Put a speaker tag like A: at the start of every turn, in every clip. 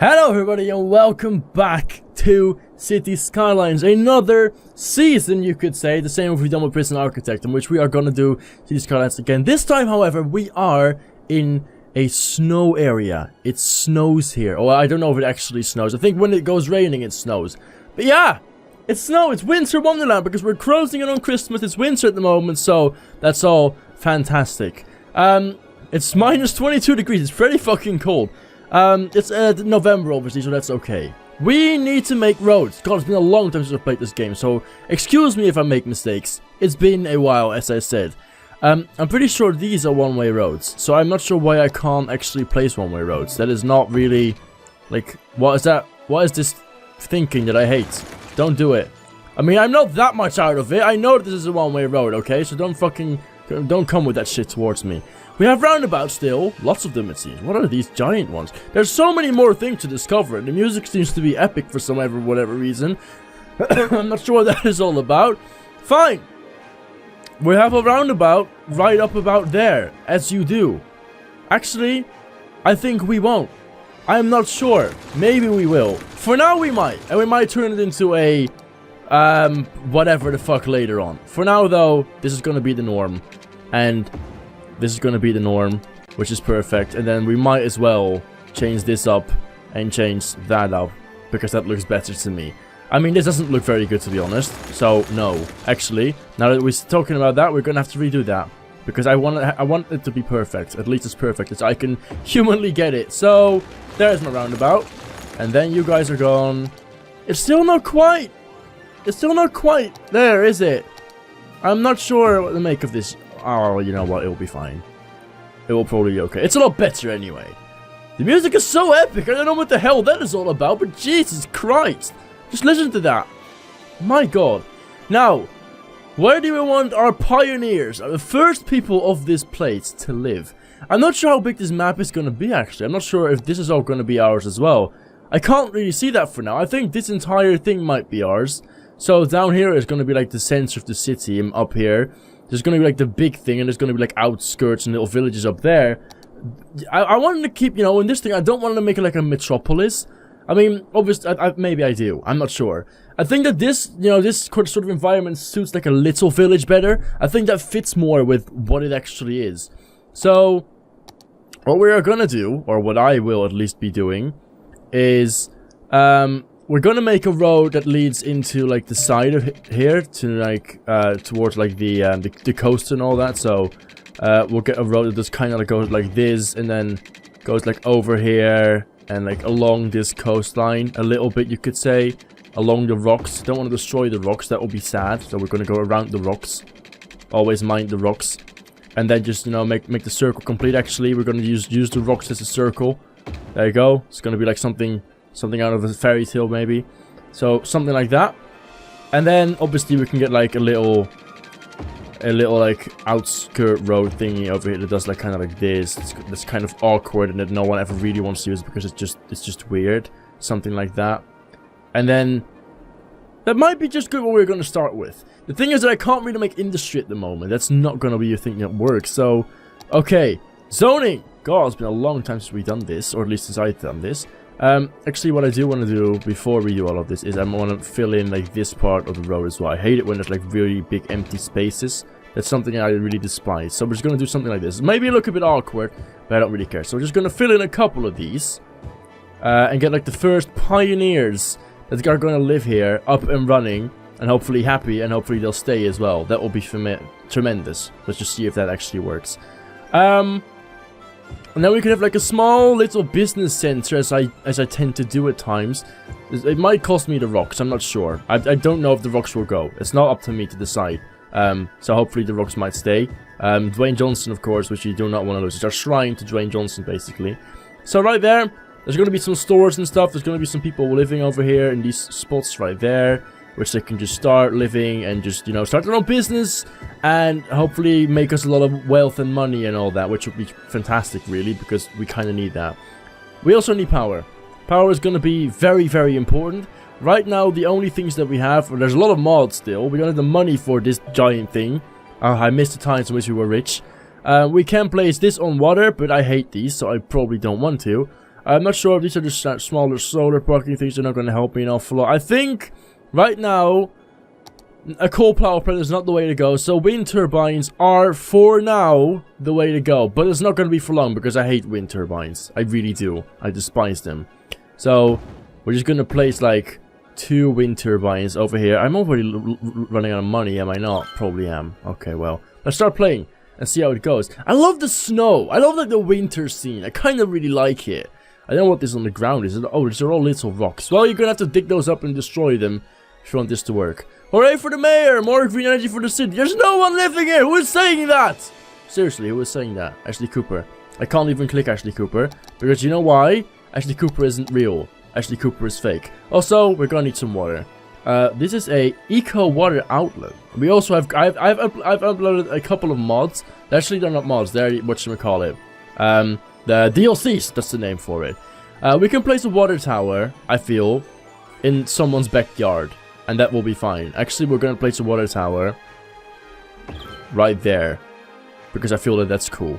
A: Hello everybody and welcome back to City Skylines, another season you could say, the same as we've done with Prison Architect, in which we are gonna do City Skylines again. This time however, we are in a snow area. It snows here. Oh, I don't know if it actually snows. I think when it goes raining it snows. But yeah, it's snow, it's winter wonderland because we're closing in on Christmas. It's winter at the moment, so that's all fantastic. It's minus 22 degrees, it's pretty fucking cold. It's November obviously, so that's okay. We need to make roads. God, it's been a long time since I've played this game, so excuse me if I make mistakes. It's been a while, as I said. I'm pretty sure these are one-way roads, so I'm not sure why I can't actually place one-way roads. That is not really, like, what is that? What is this thinking that I hate? Don't do it. I mean, I'm not that much out of it. I know that this is a one-way road, okay? So don't come with that shit towards me. We have roundabouts still, lots of them it seems. What are these giant ones? There's so many more things to discover. The music seems to be epic for whatever reason. I'm not sure what that is all about. Fine. We have a roundabout right up about there, as you do. Actually, I think we won't. I'm not sure. Maybe we will. For now we might. And we might turn it into a whatever the fuck later on. For now though, this is gonna be the norm. And this is going to be the norm, which is perfect. And then we might as well change this up and change that up, because that looks better to me. I mean, this doesn't look very good, to be honest. So, no. Actually, now that we're talking about that, we're going to have to redo that. Because I want it to be perfect. At least as perfect as I can humanly get it. So, there's my roundabout. And then you guys are gone. It's still not quite. It's still not quite there, is it? I'm not sure what to make of this. Oh, you know what? It'll be fine. It will probably be okay. It's a lot better anyway. The music is so epic. I don't know what the hell that is all about, but Jesus Christ. Just listen to that. My God. Now, where do we want our pioneers, the first people of this place, to live? I'm not sure how big this map is going to be, actually. I'm not sure if this is all going to be ours as well. I can't really see that for now. I think this entire thing might be ours. So down here is going to be like the center of the city, and up here there's going to be like the big thing, and there's going to be like outskirts and little villages up there. I wanted to keep, you know, in this thing, I don't want to make it like a metropolis. I mean, obviously, maybe I do. I'm not sure. I think that this, you know, this sort of environment suits like a little village better. I think that fits more with what it actually is. So, what we are going to do, or what I will at least be doing, is, we're gonna make a road that leads into like the side of here to like towards like the coast and all that. So we'll get a road that just kind of like goes like this and then goes like over here and like along this coastline a little bit, you could say, along the rocks. Don't want to destroy the rocks, that would be sad. So we're gonna go around the rocks. Always mind the rocks, and then just, you know, make the circle complete. Actually, we're gonna use the rocks as a circle. There you go. It's gonna be like something out of a fairy tale, maybe. So something like that. And then obviously we can get like a little like outskirt road thingy over here that does like kind of like this. It's kind of awkward and that no one ever really wants to use because it's just weird. Something like that. And then that might be just good what we're going to start with. The thing is that I can't really make industry at the moment. That's not going to be a thing that works. So, okay, zoning. God, it's been a long time since we've done this, or at least since I've done this. Actually, what I do want to do before we do all of this is I want to fill in like this part of the road as well. I hate it when there's like really big empty spaces. That's something I really despise. So we're just going to do something like this. Maybe look a bit awkward, but I don't really care. So we're just going to fill in a couple of these and get like the first pioneers that are going to live here up and running and hopefully happy, and hopefully they'll stay as well. That will be tremendous. Let's just see if that actually works. And then we could have like a small little business center, as I tend to do at times. It might cost me the rocks, I'm not sure. I don't know if the rocks will go. It's not up to me to decide. So hopefully the rocks might stay. Dwayne Johnson, of course, which you do not want to lose. It's our shrine to Dwayne Johnson, basically. So right there, there's going to be some stores and stuff. There's going to be some people living over here in these spots right there, which they can just start living and just, you know, start their own business and hopefully make us a lot of wealth and money and all that, which would be fantastic, really, because we kind of need that. We also need power. Power is going to be very, very important. Right now, the only things that we have, well, there's a lot of mods still. We don't have the money for this giant thing. I missed the times in which we were rich. We can place this on water, but I hate these, so I probably don't want to. I'm not sure if these are just smaller solar parking things. They're not going to help me an awful lot. I think right now a coal power plant is not the way to go. So wind turbines are for now the way to go. But it's not going to be for long because I hate wind turbines. I really do. I despise them. So we're just going to place like 2 wind turbines over here. I'm already running out of money, am I not? Probably am. Okay, well, let's start playing and see how it goes. I love the snow. I love like the winter scene. I kind of really like it. I don't know what this on the ground is. Oh, these are all little rocks. Well, you're gonna have to dig those up and destroy them if you want this to work. Hooray for the mayor! More green energy for the city. There's no one living here. Who is saying that? Seriously, who is saying that? Ashley Cooper. I can't even click Ashley Cooper because you know why? Ashley Cooper isn't real. Ashley Cooper is fake. Also, we're gonna need some water. This is a eco water outlet. We also have I've uploaded a couple of mods. Actually, they're not mods. They're whatchamacallit. The DLCs. That's the name for it. We can place a water tower. I feel in someone's backyard, and that will be fine. Actually, we're gonna place a water tower right there because I feel that that's cool.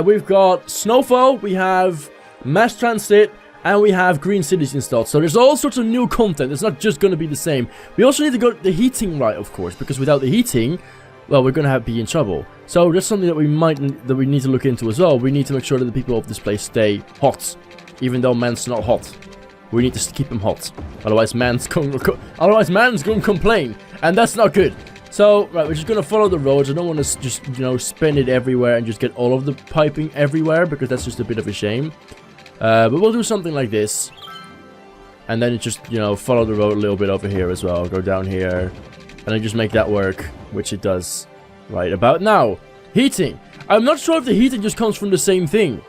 A: We've got snowfall. We have mass transit. And we have green cities installed. So there's all sorts of new content. It's not just going to be the same. We also need to get the heating right, of course. Because without the heating, well, we're going to be in trouble. So that's something that we need to look into as well. We need to make sure that the people of this place stay hot. Even though man's not hot. We need to keep them hot. Otherwise man's going to complain. And that's not good. So, right, we're just going to follow the roads. I don't want to just, you know, spin it everywhere and just get all of the piping everywhere. Because that's just a bit of a shame. But we'll do something like this. And then just, you know, follow the road a little bit over here as well. Go down here. And then just make that work. Which it does. Right about now. Heating. I'm not sure if the heating just comes from the same thing.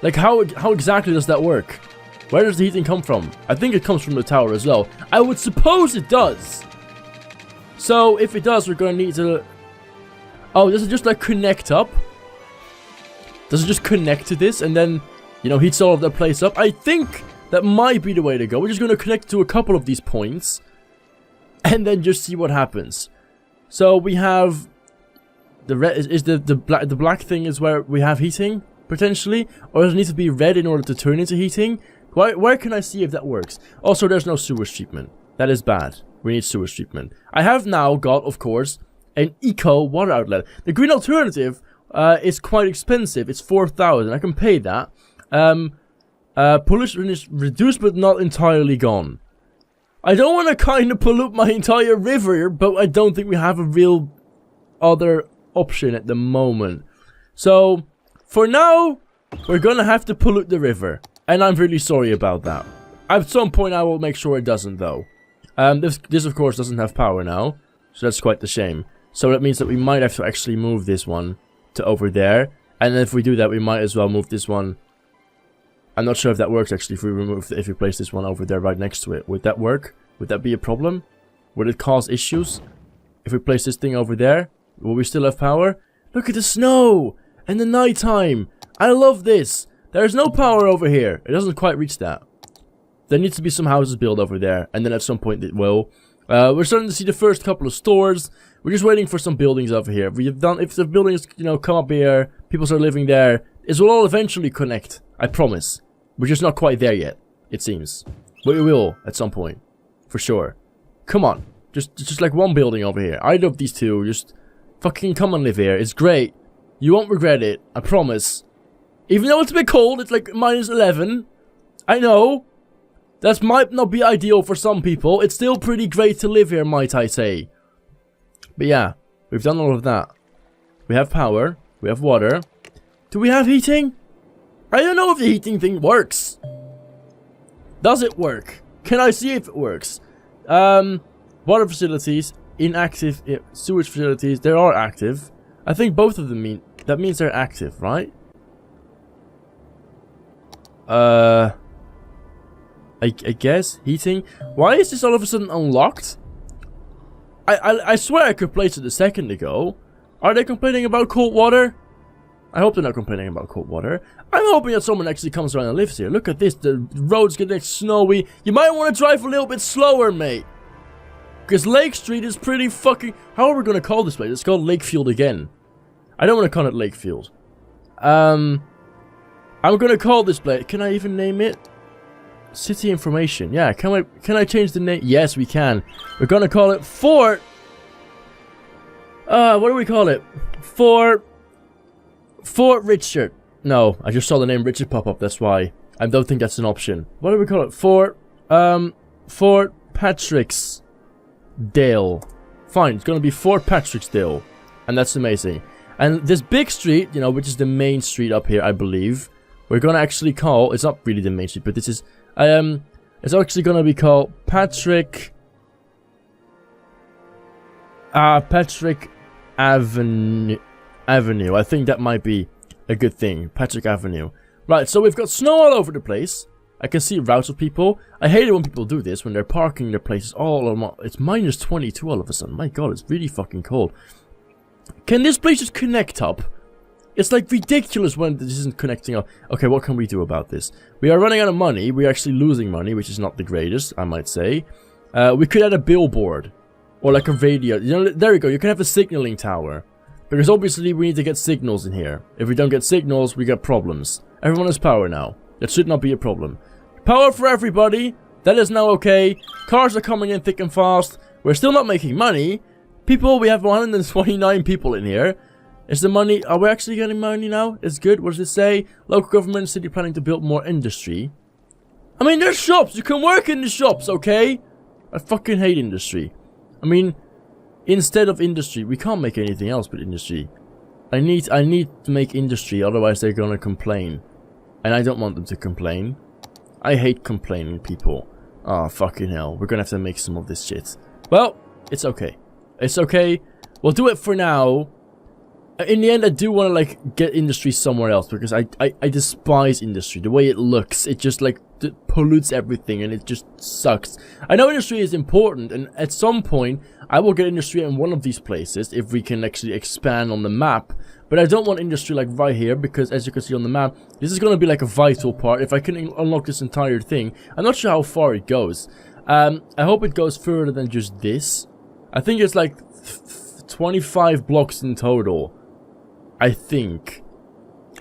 A: Like, how exactly does that work? Where does the heating come from? I think it comes from the tower as well. I would suppose it does. So, if it does, we're going to need to... Oh, does it just, like, connect up? Does it just connect to this and then... You know, heats all of that place up. I think that might be the way to go. We're just going to connect to a couple of these points. And then just see what happens. So we have... The red is the black thing is where we have heating, potentially. Or does it need to be red in order to turn into heating? Where can I see if that works? Also, there's no sewage treatment. That is bad. We need sewage treatment. I have now got, of course, an eco water outlet. The green alternative is quite expensive. It's 4,000. I can pay that. Pollution is reduced but not entirely gone. I don't want to kind of pollute my entire river, but I don't think we have a real other option at the moment. So, for now, we're gonna have to pollute the river. And I'm really sorry about that. At some point I will make sure it doesn't though. This of course doesn't have power now, so that's quite the shame. So that means that we might have to actually move this one to over there. And if we do that, we might as well move this one. I'm not sure if that works actually if we place this one over there right next to it. Would that work? Would that be a problem? Would it cause issues? If we place this thing over there, will we still have power? Look at the snow! And the nighttime! I love this! There's no power over here. It doesn't quite reach that. There needs to be some houses built over there. And then at some point it will. We're starting to see the first couple of stores. We're just waiting for some buildings over here. If the buildings, you know, come up here, people start living there, it will all eventually connect. I promise. We're just not quite there yet, it seems. But we will, at some point. For sure. Come on. Just like one building over here. Either of these two, just fucking come and live here. It's great. You won't regret it, I promise. Even though it's a bit cold, it's like minus 11. I know. That might not be ideal for some people. It's still pretty great to live here, might I say. But yeah, we've done all of that. We have power. We have water. Do we have heating? I don't know if the heating thing works. Does it work? Can I see if it works? Water facilities, inactive. Sewage facilities, they are active. I think both of them mean... That means they're active, right? I guess. Heating. Why is this all of a sudden unlocked? I swear I could place it a second ago. Are they complaining about cold water? I hope they're not complaining about cold water. I'm hoping that someone actually comes around and lives here. Look at this. The road's getting snowy. You might want to drive a little bit slower, mate. Because Lake Street is pretty fucking... How are we going to call this place? It's called Lakefield again. I don't want to call it Lakefield. I I'm gonna call this place. Can I even name it? City information. Yeah, can I change the name? Yes, we can. We're gonna call it Fort. What do we call it? Fort Richard. No, I just saw the name Richard pop up, that's why. I don't think that's an option. What do we call it? Fort Patrick's Dale. Fine, it's gonna be Fort Patrick's Dale. And that's amazing. And this big street, you know, which is the main street up here, I believe, we're gonna actually call, it's not really the main street, but this is, it's actually gonna be called Patrick Avenue. I think that might be a good thing. Patrick Avenue. Right, so we've got snow all over the place. I can see routes of people. I hate it when people do this, when they're parking their places all on. It's minus 22 all of a sudden. My god, it's really fucking cold. Can this place just connect up? It's like ridiculous when this isn't connecting up. Okay, what can we do about this? We are running out of money. We're actually losing money, which is not the greatest, I might say. We could add a billboard. Or like a radio. You know, there you go. You can have a signaling tower. Because obviously we need to get signals in here. If we don't get signals, we get problems. Everyone has power now. That should not be a problem. Power for everybody. That is now okay. Cars are coming in thick and fast. We're still not making money. People, we have 129 people in here. Is the money... Are we actually getting money now? It's good. What does it say? Local government city planning to build more industry. I mean, there's shops. You can work in the shops, okay? I fucking hate industry. I mean, instead of industry, we can't make anything else but industry. I need to make industry, otherwise they're gonna complain. And I don't want them to complain. I hate complaining people. Oh, fucking hell. We're gonna have to make some of this shit. Well, it's okay. It's okay. We'll do it for now. In the end, I do want to, like, get industry somewhere else, because I despise industry. The way it looks, it just, like, pollutes everything, and it just sucks. I know industry is important, and at some point, I will get industry in one of these places, if we can actually expand on the map. But I don't want industry, like, right here, because as you can see on the map, this is going to be, like, a vital part. If I can unlock this entire thing, I'm not sure how far it goes. I hope it goes further than just this. I think it's, like, 25 blocks in total. I think.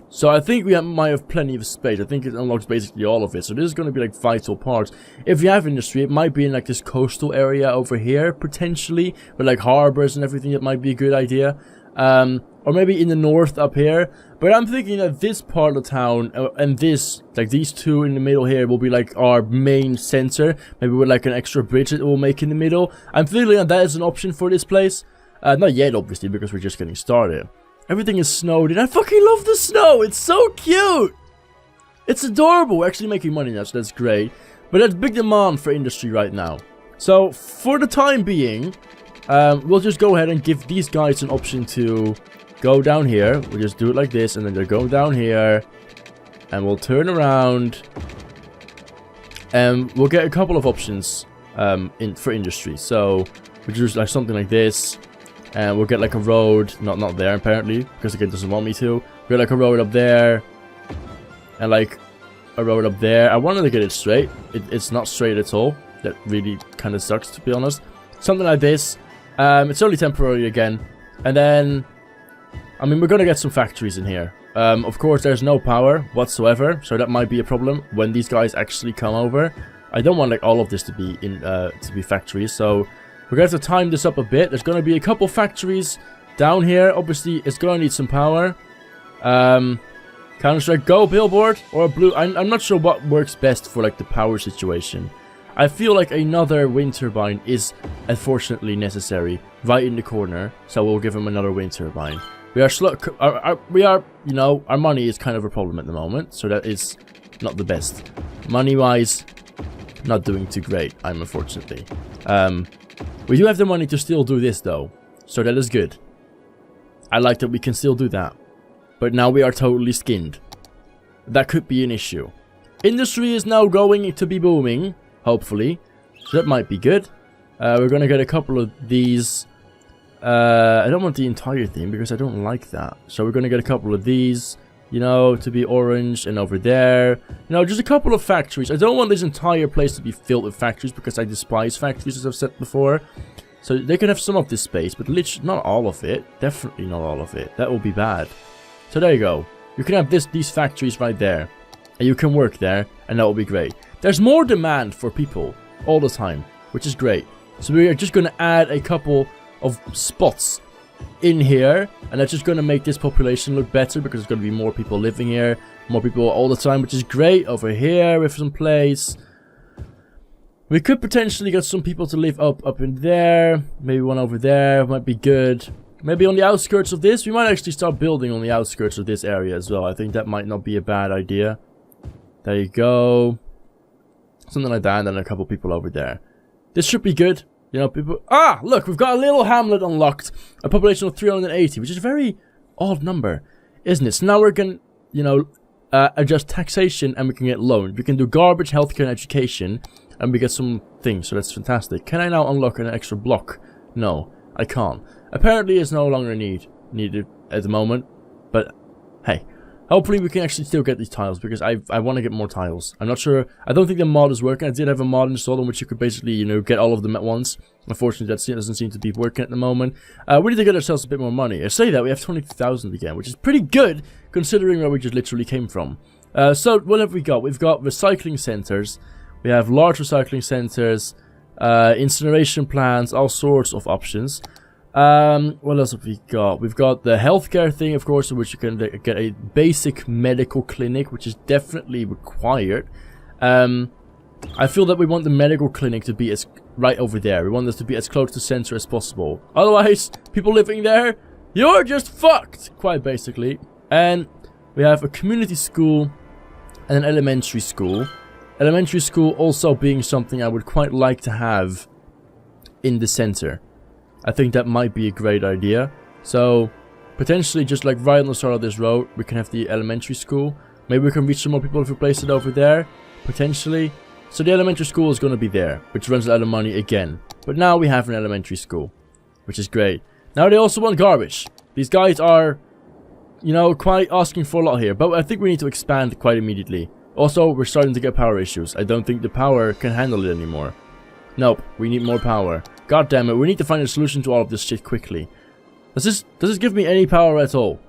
A: So I think we might have plenty of space. I think it unlocks basically all of it. So this is going to be like vital parts. If you have industry, it might be in like this coastal area over here, potentially. With like harbors and everything, that might be a good idea. Or maybe in the north up here. But I'm thinking that this part of town, and this, like these two in the middle here, will be like our main center. Maybe with like an extra bridge that we'll make in the middle. I'm feeling that that is an option for this place. Not yet, obviously, because we're just getting started. Everything is snowed and I fucking love the snow. It's so cute. It's adorable. We're actually making money now, so that's great. But there's big demand for industry right now. So for the time being, we'll just go ahead and give these guys an option to go down here. We'll just do it like this, and then they'll go down here. And we'll turn around. And we'll get a couple of options for industry. So we'll just like something like this. And we'll get like a road, not there apparently, because the game doesn't want me to. We'll get like a road up there, and like a road up there. I wanted to get it straight. It's not straight at all. That really kind of sucks, to be honest. Something like this. It's only temporary again. And then, I mean, we're gonna get some factories in here. Of course, there's no power whatsoever, so that might be a problem when these guys actually come over. I don't want like all of this to be factories, so. We're going to have to time this up a bit. There's going to be a couple factories down here. Obviously, it's going to need some power. Counter-Strike Go, billboard, or a blue. I'm not sure what works best for like the power situation. I feel like another wind turbine is unfortunately necessary right in the corner. So we'll give him another wind turbine. We are slow. You know, our money is kind of a problem at the moment. So that is not the best. Money-wise, not doing too great, unfortunately. We do have the money to still do this though, so that is good. I like that we can still do that. But now we are totally skinned. That could be an issue. Industry is now going to be booming, hopefully. So that might be good. We're gonna get a couple of these. I don't want the entire thing because I don't like that. So we're gonna get a couple of these, you know, to be orange, and over there. You know, just a couple of factories. I don't want this entire place to be filled with factories because I despise factories, as I've said before. So they can have some of this space, but literally not all of it. Definitely not all of it. That will be bad. So there you go. you can have these factories right there. And you can work there, and that will be great. There's more demand for people all the time, which is great. So we are just going to add a couple of spots in here, and that's just going to make this population look better, because there's going to be more people living here, more people all the time, which is great. Over here with some place. We could potentially get some people to live up in there. Maybe one over there might be good. Maybe on the outskirts of this. We might actually start building on the outskirts of this area as well. I think that might not be a bad idea. There you go. Something like that, and then a couple people over there. This should be good. You know, people... Ah! Look, we've got a little hamlet unlocked. A population of 380, which is a very odd number, isn't it? So now we're going to, you know, adjust taxation, and we can get loans. We can do garbage, healthcare, and education, and we get some things, so that's fantastic. Can I now unlock an extra block? No, I can't. Apparently, it's no longer needed at the moment, but hey. Hopefully we can actually still get these tiles, because I want to get more tiles. I'm not sure. I don't think the mod is working. I did have a mod installed in which you could basically, you know, get all of them at once. Unfortunately, that doesn't seem to be working at the moment. We need to get ourselves a bit more money. I say that, we have 22,000 again, which is pretty good, considering where we just literally came from. So, what have we got? We've got recycling centers. We have large recycling centers, incineration plants, all sorts of options. What else have we got? We've got the healthcare thing, of course, in which you can get a basic medical clinic, which is definitely required. I feel that we want the medical clinic to be right over there. We want this to be as close to center as possible. Otherwise, people living there, you're just fucked, quite basically. And we have a community school and an elementary school. Elementary school also being something I would quite like to have in the center. I think that might be a great idea. So, potentially just like right on the start of this road, we can have the elementary school. Maybe we can reach some more people if we place it over there. Potentially. So the elementary school is going to be there, which runs out of money again. But now we have an elementary school, which is great. Now they also want garbage. These guys are, you know, quite asking for a lot here. But I think we need to expand quite immediately. Also, we're starting to get power issues. I don't think the power can handle it anymore. Nope, we need more power. God damn it, we need to find a solution to all of this shit quickly. Does this give me any power at all?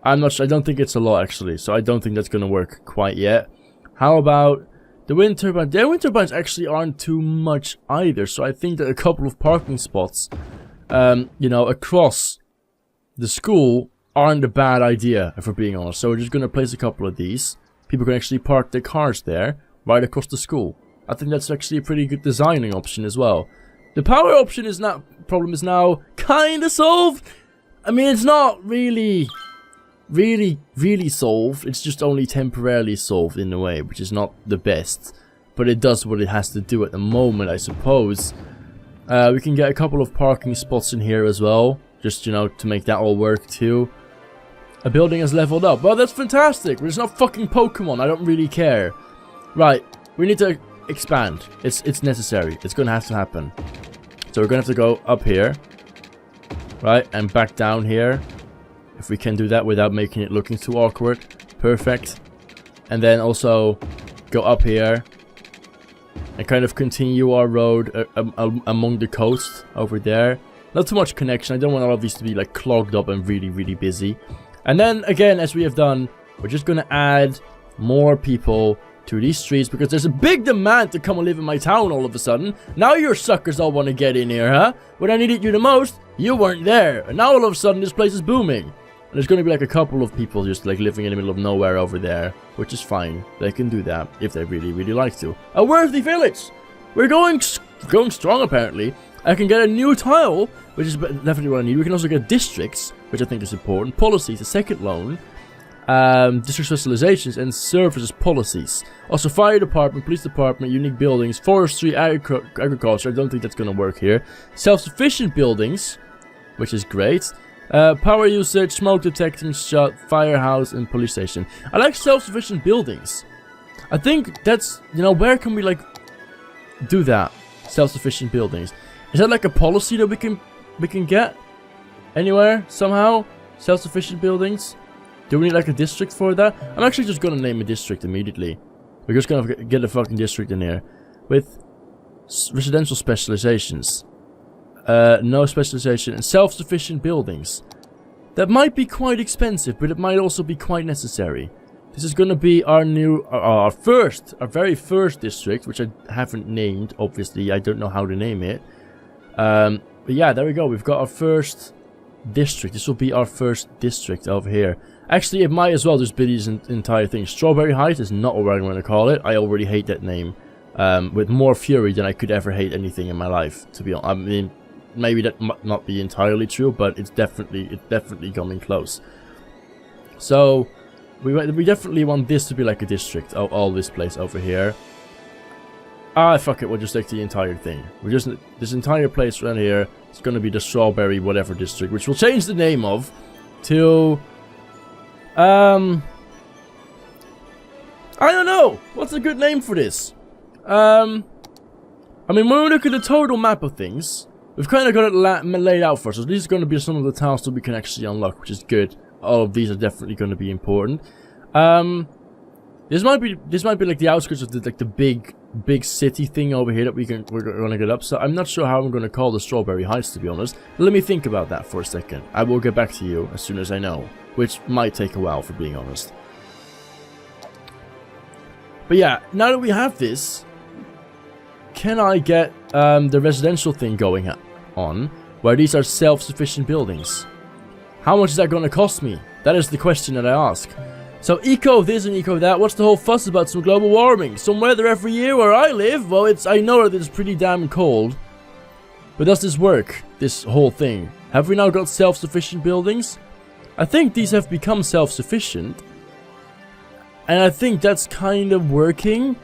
A: I'm not sure. I don't think it's a lot, actually. So I don't think that's going to work quite yet. How about the wind turbines? Their wind turbines actually aren't too much either. So I think that a couple of parking spots, you know, across the school aren't a bad idea, if we're being honest. So we're just going to place a couple of these. People can actually park their cars there, right across the school. I think that's actually a pretty good designing option as well. The power option is problem is now kind of solved. I mean, it's not really solved. It's just only temporarily solved in a way, which is not the best. But it does what it has to do at the moment, I suppose. We can get a couple of parking spots in here as well. Just, you know, to make that all work too. A building has leveled up. Well, that's fantastic. But it's not fucking Pokemon. I don't really care. Right. We need to expand. It's necessary. It's gonna have to happen. So we're gonna have to go up here, right, and back down here, if we can do that without making it looking too awkward. Perfect. And then also go up here and kind of continue our road among the coast over there. Not too much connection. I don't want all of these to be like clogged up and really busy. And then again, as we have done, we're just gonna add more people to these streets, because there's a big demand to come and live in my town all of a sudden. Now your suckers all want to get in here, huh? When I needed you the most, you weren't there. And now all of a sudden this place is booming. And there's going to be like a couple of people just like living in the middle of nowhere over there, which is fine. They can do that if they really like to. A worthy village! We're going strong apparently. I can get a new tile, which is definitely what I need. We can also get districts, which I think is important. Policies, a second loan. District specializations and services policies. Also fire department, police department, unique buildings, forestry, agriculture. I don't think that's gonna work here. Self-sufficient buildings, which is great. Power usage, smoke detecting shot, firehouse, and police station. I like self-sufficient buildings. I think that's, you know, where can we like do that? Self-sufficient buildings. Is that like a policy that we can get anywhere somehow? Self-sufficient buildings. Do we need like a district for that? I'm actually just gonna name a district immediately. We're just gonna get a fucking district in here. With residential specializations. No specialization. And self-sufficient buildings. That might be quite expensive, but it might also be quite necessary. This is gonna be our new, our very first district, which I haven't named, obviously. I don't know how to name it. But yeah, there we go. We've got our first district. This will be our first district over here. Actually, it might as well just be these entire things. Strawberry Heights is not what I'm going to call it. I already hate that name. With more fury than I could ever hate anything in my life, to be honest. I mean, maybe that might not be entirely true, but it's definitely coming close. So, we definitely want this to be like a district of all this place over here. Ah, fuck it, we'll just take the entire thing. This entire place right here is going to be the Strawberry whatever district, which we'll change the name of to... I don't know! What's a good name for this? I mean, when we look at the total map of things, we've kind of got it laid out for us. So these are going to be some of the towns that we can actually unlock, which is good. All of these are definitely going to be important. This might be like the outskirts of the big city thing over here that we're going to get up. So I'm not sure how I'm going to call the Strawberry Heights, to be honest. Let me think about that for a second. I will get back to you as soon as I know, which might take a while, for being honest. But yeah, now that we have this, can I get the residential thing going on, where these are self-sufficient buildings? How much is that going to cost me? That is the question that I ask. So eco this and eco that, what's the whole fuss about some global warming? Some weather every year where I live? Well, I know that it's pretty damn cold. But does this work? This whole thing? Have we now got self-sufficient buildings? I think these have become self-sufficient. And I think that's kind of working.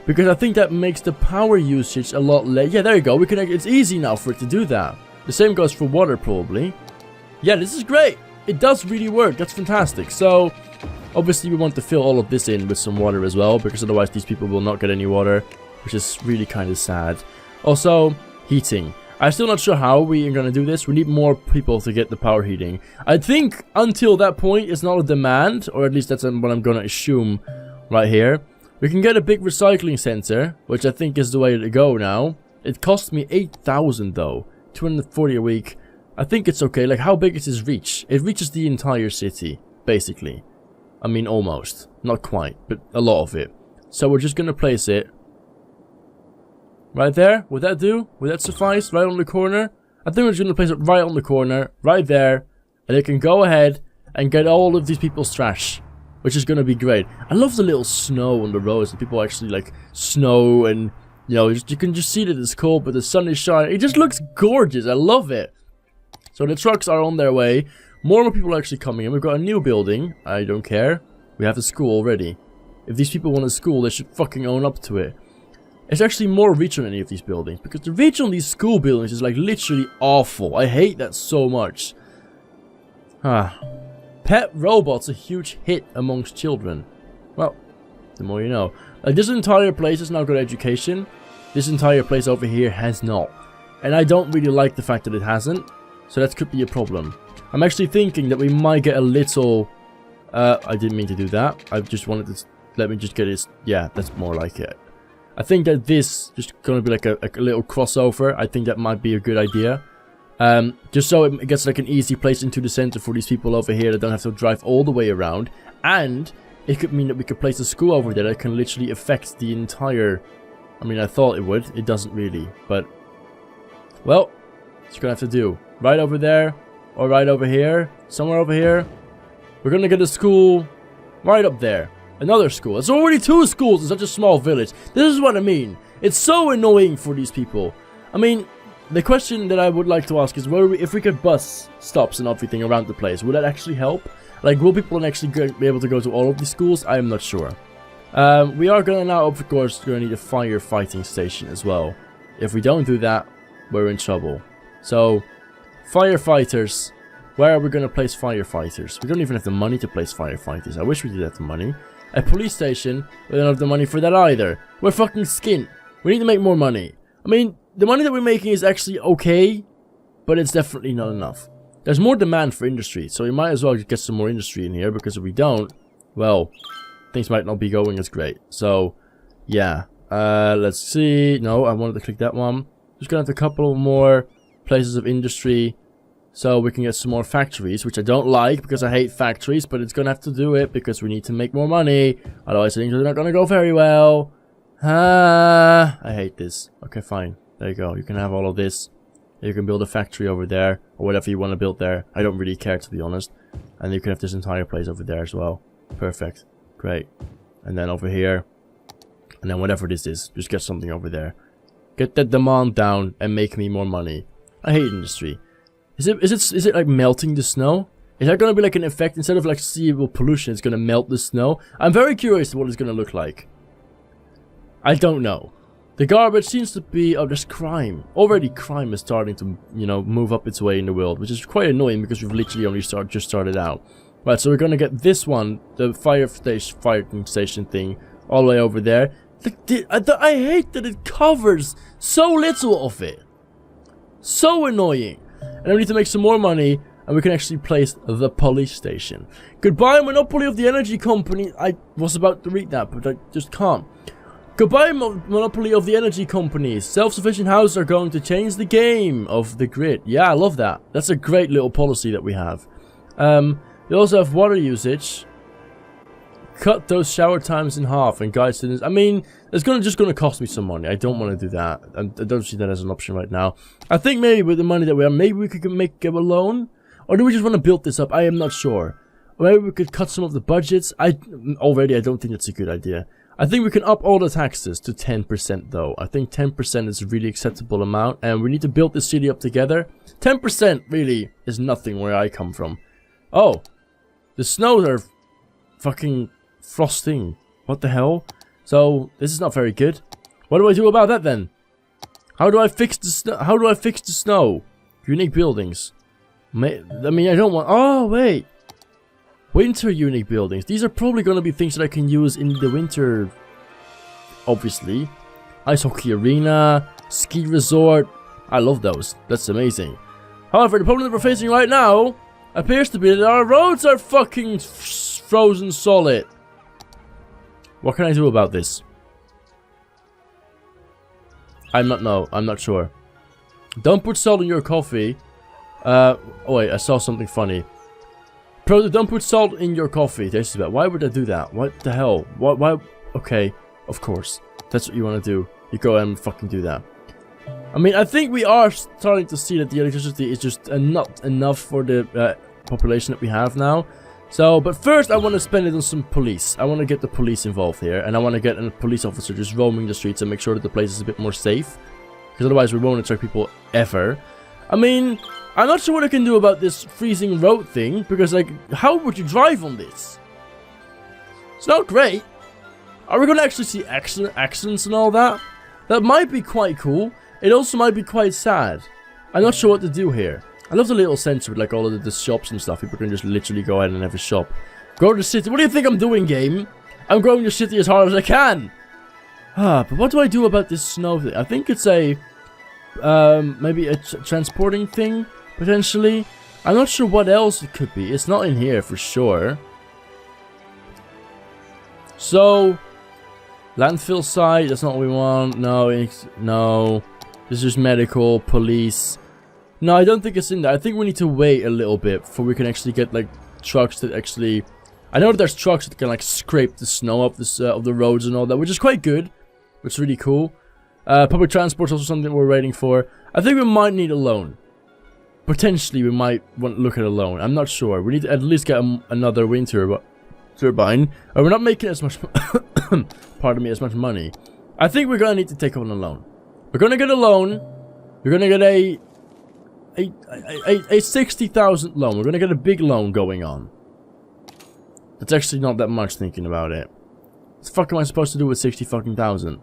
A: Because I think that makes the power usage a lot less. Yeah, there you go. It's easy now for it to do that. The same goes for water, probably. Yeah, this is great. It does really work. That's fantastic. So, obviously we want to fill all of this in with some water as well, because otherwise these people will not get any water, which is really kind of sad. Also, heating. I'm still not sure how we are going to do this. We need more people to get the power heating. I think until that point it's not a demand, or at least that's what I'm going to assume right here. We can get a big recycling center, which I think is the way to go now. It cost me 8,000 though. 240 a week. I think it's okay. Like, how big is this reach? It reaches the entire city, basically. I mean, almost. Not quite, but a lot of it. So we're just gonna place it right there. Would that do? Would that suffice? Right on the corner? I think we're just gonna place it right on the corner, right there, and it can go ahead and get all of these people's trash, which is gonna be great. I love the little snow on the roads. And people actually like snow, and you know, you can just see that it's cold, but the sun is shining. It just looks gorgeous. I love it. So the trucks are on their way. More and more people are actually coming in. We've got a new building. I don't care. We have the school already. If these people want a school, they should fucking own up to it. It's actually more reach on any of these buildings, because the reach on these school buildings is like literally awful. I hate that so much. Pet robots a huge hit amongst children. Well, the more you know. Like, this entire place has now got education. This entire place over here has not. And I don't really like the fact that it hasn't. So that could be a problem. I'm actually thinking that we might get a little... I didn't mean to do that. I just wanted to... Let me just get it... Yeah, that's more like it. I think that this just gonna be like a little crossover. I think that might be a good idea. Just so it gets like an easy place into the center for these people over here that don't have to drive all the way around. And it could mean that we could place a school over there that can literally affect the entire... I mean, I thought it would. It doesn't really, but... Well, it's gonna have to do. Right over there, or right over here, somewhere over here. We're gonna get a school right up there. Another school. It's already 2 schools in such a small village. This is what I mean. It's so annoying for these people. I mean, the question that I would like to ask is, if we could bus stops and everything around the place, would that actually help? Like, will people actually be able to go to all of these schools? I am not sure. We are gonna now, of course, gonna need a firefighting station as well. If we don't do that, we're in trouble. So, firefighters. Where are we going to place firefighters? We don't even have the money to place firefighters. I wish we did have the money. A police station. We don't have the money for that either. We're fucking skint. We need to make more money. I mean, the money that we're making is actually okay, but it's definitely not enough. There's more demand for industry, so we might as well get some more industry in here, because if we don't, well, things might not be going as great. So, yeah. Let's see. No, I wanted to click that one. Just gonna have a couple more places of industry. So we can get some more factories, which I don't like because I hate factories, but it's gonna have to do it because we need to make more money. Otherwise things are not gonna go very well. I hate this. Okay, fine. There you go. You can have all of this. You can build a factory over there, or whatever you want to build there. I don't really care, to be honest. And you can have this entire place over there as well. Perfect. Great. And then over here. And then whatever this is, just get something over there. Get that demand down and make me more money. I hate industry. Is it like melting the snow? Is that gonna be like an effect instead of like seeable pollution? It's gonna melt the snow. I'm very curious what it's gonna look like. I don't know. The garbage seems to be... Oh, there's crime. Already crime is starting to, you know, move up its way in the world, which is quite annoying because we've literally only just started out. Right, so we're gonna get this one, the fire station thing, all the way over there. I hate that it covers so little of it. So annoying. And then we need to make some more money, and we can actually place the police station. Goodbye, monopoly of the energy company. I was about to read that, but I just can't. Goodbye, monopoly of the energy companies. Self-sufficient houses are going to change the game of the grid. Yeah, I love that. That's a great little policy that we have. We also have water usage. Cut those shower times in half and guide students. I mean, it's just gonna cost me some money. I don't want to do that. I don't see that as an option right now. I think maybe with the money that we have, maybe we could give a loan, or do we just want to build this up? I am not sure. Or maybe we could cut some of the budgets. I don't think that's a good idea. I think we can up all the taxes to 10% though. I think 10% is a really acceptable amount, and we need to build this city up together. 10% really is nothing where I come from. Oh, the snows are fucking frosting. What the hell? So this is not very good. What do I do about that then? How do I fix the snow? How do I fix the snow? Unique buildings. I mean, I don't want... Oh, wait. Winter unique buildings. These are probably going to be things that I can use in the winter. Obviously. Ice hockey arena. Ski resort. I love those. That's amazing. However, the problem that we're facing right now appears to be that our roads are fucking frozen solid. What can I do about this? I'm not sure. Don't put salt in your coffee. Oh wait, I saw something funny. Don't put salt in your coffee. This is bad. Why would I do that? What the hell? Why? Okay, of course. That's what you want to do. You go and fucking do that. I mean, I think we are starting to see that the electricity is just not enough for the population that we have now. So, but first I want to spend it on some police. I want to get the police involved here, and I want to get a police officer just roaming the streets and make sure that the place is a bit more safe. Because otherwise we won't attract people ever. I mean, I'm not sure what I can do about this freezing road thing, because like, how would you drive on this? It's not great. Are we going to actually see accidents and all that? That might be quite cool. It also might be quite sad. I'm not sure what to do here. I love the little sensor with like all of the shops and stuff. People can just literally go ahead and have a shop. Grow the city. What do you think I'm doing, game? I'm growing the city as hard as I can. But what do I do about this snow thing? I think it's a... maybe a transporting thing, potentially. I'm not sure what else it could be. It's not in here for sure. So... landfill site, that's not what we want. No, no. This is just medical, police... No, I don't think it's in there. I think we need to wait a little bit before we can actually get, like, trucks that actually... I know that there's trucks that can, like, scrape the snow up of the roads and all that, which is quite good. Which is really cool. Public transport is also something we're waiting for. I think we might need a loan. Potentially, we might want to look at a loan. I'm not sure. We need to at least get another wind turbine. We're not making as much... pardon me, as much money. I think we're going to need to take on a loan. We're going to get a loan. We're going to get a 60,000 loan. We're gonna get a big loan going on. That's actually not that much thinking about it. What the fuck am I supposed to do with 60 fucking thousand?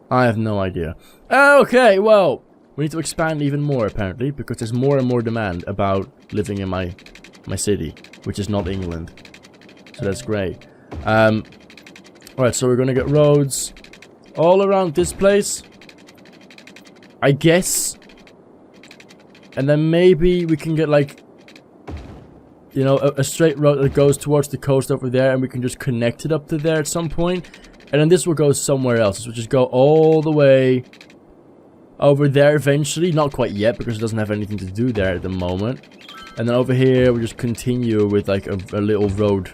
A: I have no idea. Okay, well, we need to expand even more apparently, because there's more and more demand about living in my city, which is not England. So that's great. Alright, so we're gonna get roads all around this place, I guess. And then maybe we can get, like, you know, a straight road that goes towards the coast over there, and we can just connect it up to there at some point. And then this will go somewhere else. This will just go all the way over there eventually. Not quite yet, because it doesn't have anything to do there at the moment. And then over here, we just continue with like a little road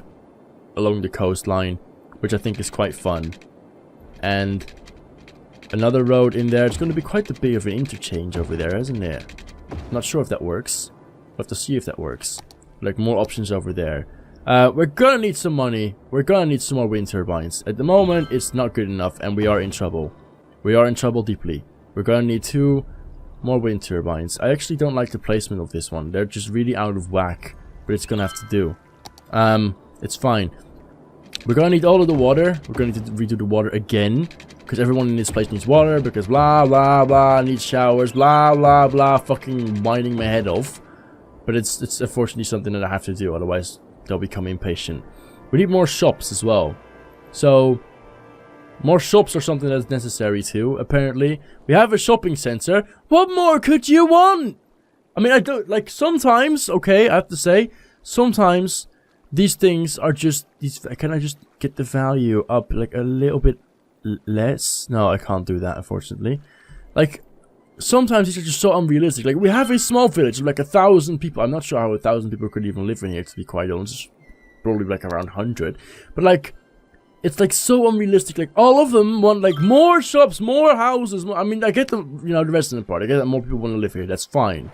A: along the coastline, which I think is quite fun. And another road in there. It's going to be quite a bit of an interchange over there, isn't it? Not sure if that works. We'll have to see if that works. Like, more options over there. We're gonna need some money. We're gonna need some more wind turbines. At the moment, it's not good enough, and we are in trouble. We are in trouble deeply. We're gonna need 2 more wind turbines. I actually don't like the placement of this one. They're just really out of whack, but it's gonna have to do. It's fine. We're gonna need all of the water. We're gonna need to redo the water again, because everyone in this place needs water, because blah blah blah, needs showers, blah blah blah, fucking winding my head off. But it's unfortunately something that I have to do, otherwise they'll become impatient. We need more shops as well. So, more shops are something that's necessary too, apparently. We have a shopping center. What more could you want? I mean, I don't, like, sometimes, okay, I have to say, sometimes these things are just, can I just get the value up, like, a little bit less? No, I can't do that, unfortunately. Like, sometimes these are just so unrealistic. Like, we have a small village of like 1,000 people. I'm not sure how 1,000 people could even live in here, to be quite honest. Probably like around 100. But like, it's like so unrealistic. Like, all of them want like more shops, more houses. I mean, I get the, you know, the rest of the part. I get that more people want to live here. That's fine.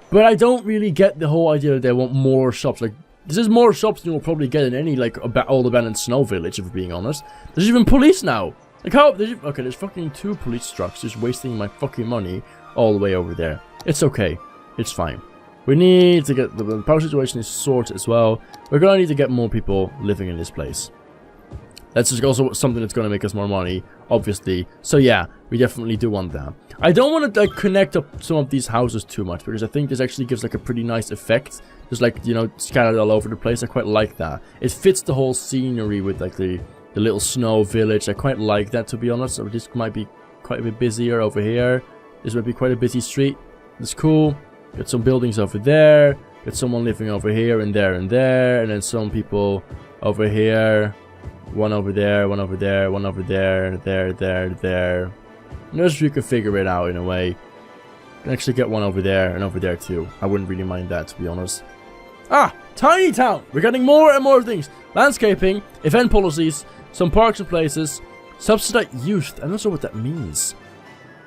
A: But I don't really get the whole idea that they want more shops. Like, this is more shops than you'll probably get in any like old abandoned snow village, if we're being honest. There's even police now. Like, how? Okay, there's fucking 2 police trucks just wasting my fucking money all the way over there. It's okay. It's fine. We need to get... The power situation is sorted as well. We're gonna need to get more people living in this place. That's just also something that's gonna make us more money, obviously. So yeah, we definitely do want that. I don't want to like connect up some of these houses too much, because I think this actually gives like a pretty nice effect. Just like, you know, scattered all over the place. I quite like that. It fits the whole scenery with like the little snow village. I quite like that, to be honest. So this might be quite a bit busier over here. This might be quite a busy street. It's cool. Get some buildings over there. Get someone living over here and there and there. And then some people over here. One over there, one over there, one over there, there. Just you can figure it out in a way. You can actually get one over there and over there too. I wouldn't really mind that, to be honest. Ah! Tiny town! We're getting more and more things. Landscaping, event policies, some parks and places, subsidized youth. I'm not sure what that means.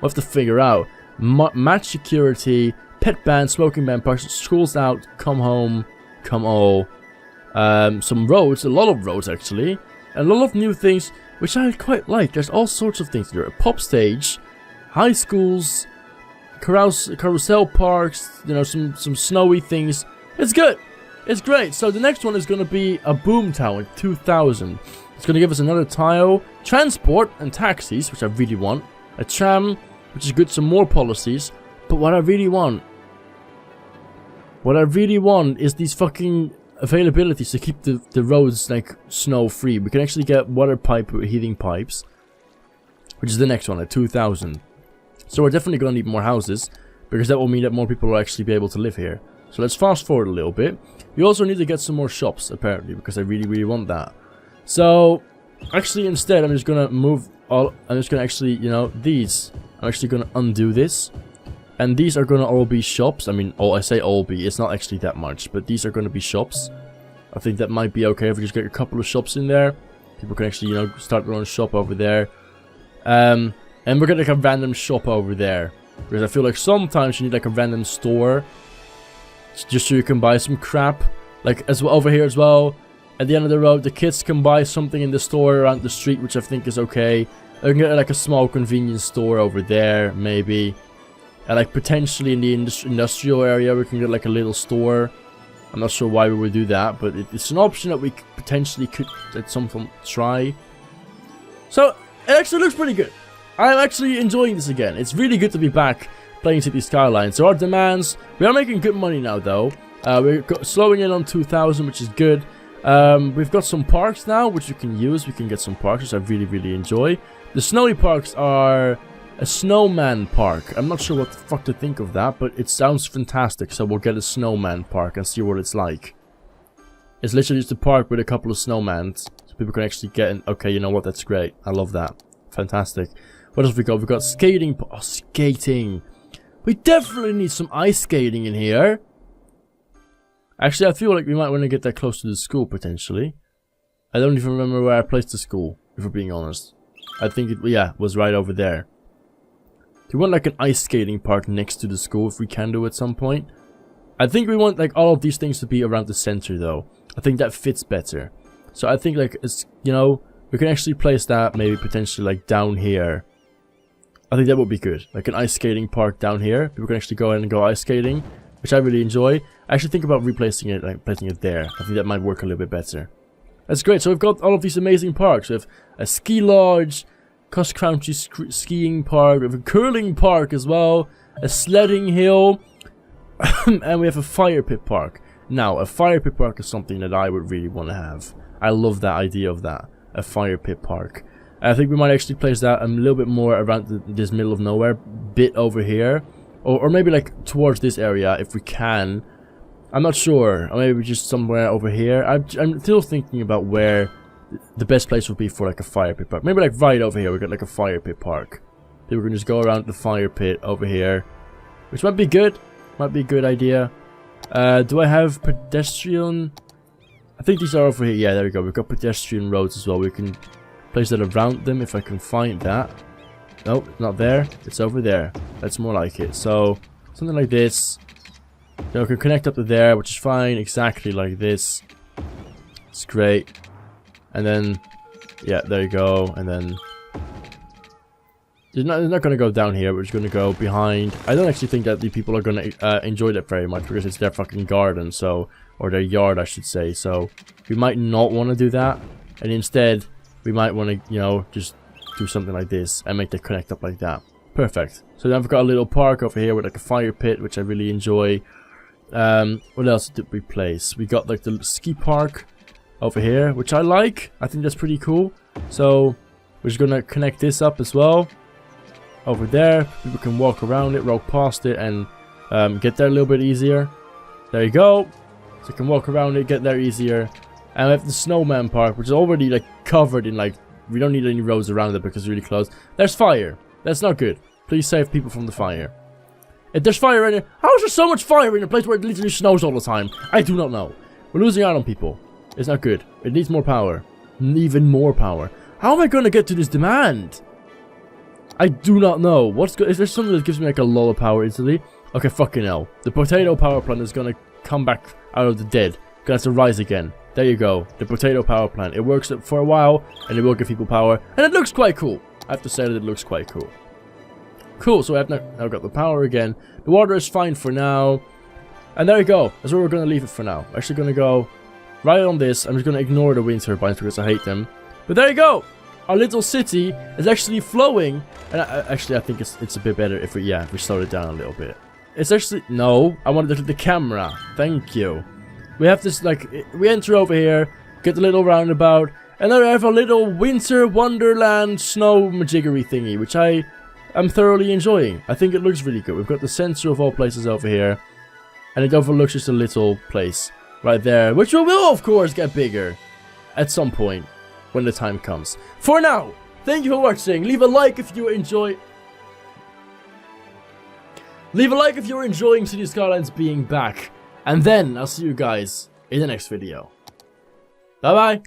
A: We'll have to figure out. Match security, pet ban, smoking ban, parks, schools out, come home, come all. Some roads, a lot of roads actually. A lot of new things, which I quite like. There's all sorts of things there. A pop stage, high schools, carousel parks, you know, some snowy things. It's good. It's great. So the next one is going to be a boom town, 2000. It's going to give us another tile, transport and taxis, which I really want. A tram, which is good, some more policies. But what I really want is these fucking availabilities to keep the roads like snow free. We can actually get water pipe heating pipes, which is the next one at 2000. So we're definitely going to need more houses, because that will mean that more people will actually be able to live here. So let's fast forward a little bit. We also need to get some more shops, apparently, because I really want that. So, actually, instead, I'm just gonna move all... I'm just gonna actually, you know, these. I'm actually gonna undo this. And these are gonna all be shops. I mean, I say all be. It's not actually that much, but these are gonna be shops. I think that might be okay if we just get a couple of shops in there. People can actually, you know, start their own shop over there. And we're gonna like a random shop over there. Because I feel like sometimes you need like a random store. Just so you can buy some crap. Like, as well over here as well. At the end of the road, the kids can buy something in the store around the street, which I think is okay. They can get like a small convenience store over there, maybe. And like potentially in the industrial area, we can get like a little store. I'm not sure why we would do that, but it's an option that we potentially could at some point try. So, it actually looks pretty good. I'm actually enjoying this again. It's really good to be back playing City Skylines. There are demands. We are making good money now, though. We're slowing in on 2000, which is good. We've got some parks now, which you can use. We can get some parks, which I really enjoy. The snowy parks are a snowman park. I'm not sure what the fuck to think of that, but it sounds fantastic. So we'll get a snowman park and see what it's like. It's literally just a park with a couple of snowmans, so people can actually get in. Okay, you know what? That's great. I love that. Fantastic. What else have we got? We've got skating. Oh, skating. We definitely need some ice skating in here. Actually, I feel like we might want to get that close to the school, potentially. I don't even remember where I placed the school, if we're being honest. I think it, yeah, was right over there. Do we want like an ice skating park next to the school, if we can do at some point? I think we want like all of these things to be around the center, though. I think that fits better. So I think like, it's, you know, we can actually place that maybe potentially like down here. I think that would be good. Like an ice skating park down here. People can actually go in and go ice skating, which I really enjoy. I actually think about replacing it, like placing it there. I think that might work a little bit better. That's great. So we've got all of these amazing parks. We have a ski lodge, cross-country skiing park, we have a curling park as well, a sledding hill, and we have a fire pit park. Now, a fire pit park is something that I would really want to have. I love that idea of that, a fire pit park. I think we might actually place that a little bit more around this middle of nowhere bit over here, or maybe like towards this area if we can. I'm not sure, or maybe just somewhere over here. I'm still thinking about where the best place would be for like a fire pit park. Maybe like right over here we got like a fire pit park. Then we can just go around the fire pit over here, which might be good. Might be a good idea. Do I have pedestrian? I think these are over here. Yeah, there we go. We've got pedestrian roads as well. We can place that around them if I can find that. Nope, not there. It's over there. That's more like it. So something like this. Then we can connect up to there, which is fine. Exactly like this. It's great. And then, yeah, there you go. And then they're not going to go down here. We're just going to go behind. I don't actually think that the people are going to enjoy that very much because it's their fucking garden, so, or their yard, I should say. So we might not want to do that, and instead we might want to, you know, just do something like this and make the connect up like that. Perfect. So then we've got a little park over here with like a fire pit, which I really enjoy. What else did we place? We got like the ski park over here, which I like. I think that's pretty cool. So we're just gonna connect this up as well. Over there, people can walk around it, walk past it, and get there a little bit easier. There you go. So you can walk around it, get there easier. And we have the snowman park, which is already like covered in like, we don't need any roads around it because it's really close. There's fire. That's not good. Please save people from the fire. If there's fire in it, how is there so much fire in a place where it literally snows all the time? I do not know. We're losing out on people. It's not good. It needs more power. Even more power. How am I going to get to this demand? I do not know. Is there something that gives me like a lot of power instantly? Okay, fucking hell. The potato power plant is going to come back out of the dead. Gonna have to rise again. There you go. The potato power plant. It works for a while, and it will give people power. And it looks quite cool. I have to say that it looks quite cool. Cool, so I've now got the power again. The water is fine for now. And there you go. That's where we're going to leave it for now. We're actually going to go right on this. I'm just going to ignore the wind turbines because I hate them. But there you go. Our little city is actually flowing. And actually, I think it's a bit better if we slow it down a little bit. It's actually... No, I want to look at the camera. Thank you. We have this, like... We enter over here, get the little roundabout, and then we have a little winter wonderland snow majiggery thingy, which I'm thoroughly enjoying. I think it looks really good. We've got the center of all places over here, and it overlooks just a little place right there, which will of course get bigger at some point when the time comes. For now, thank you for watching. Leave a like if you enjoy. Leave a like if you're enjoying City Skylines being back, and then I'll see you guys in the next video. Bye bye.